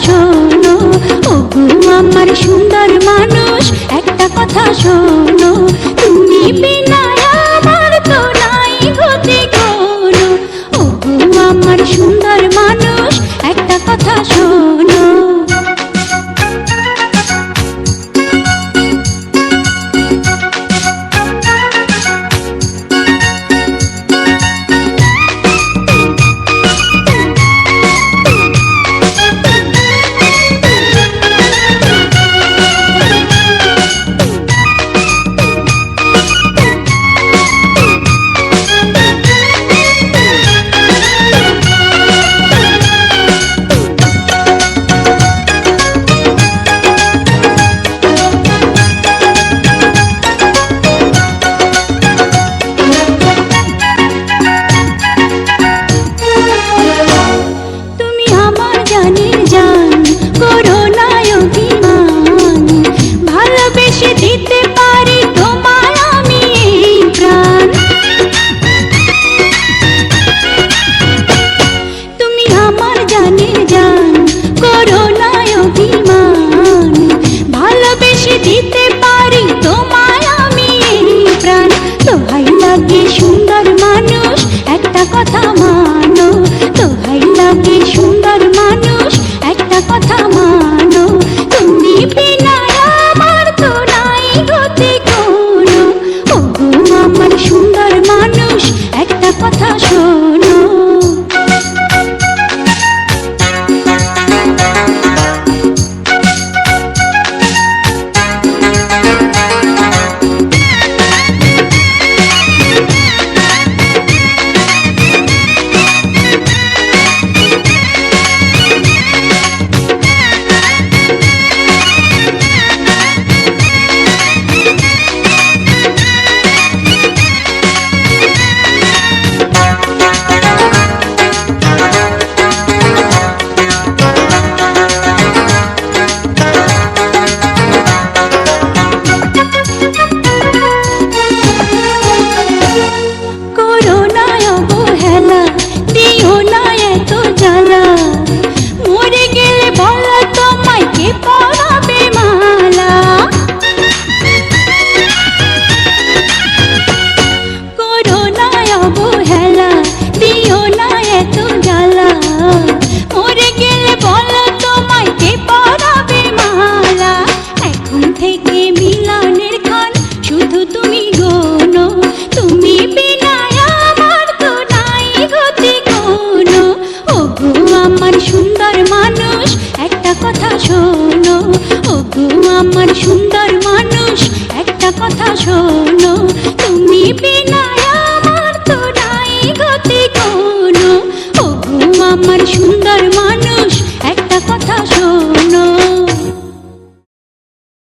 শোনো, ওগো আমার সুন্দর মানুষ একটা কথা শোনো, তুমি বিনা আমার তো নাই গতি কোনো। ওগো আমার সুন্দর মানুষ একটা কথা শোনো। সুন্দর মানুষ একটা কথা মানো, দোহাই লাগে সুন্দর মানুষ একটা কথা মানো, তুমি বিনা আমার তো নাই গতি কোনো। ওগো আমার সুন্দর মানুষ একটা কথা শোনো। আমার সুন্দর মানুষ একটা কথা শোনো, তুমি বিনা আমার তো নাই গতি কোনো। ওগো আমার সুন্দর মানুষ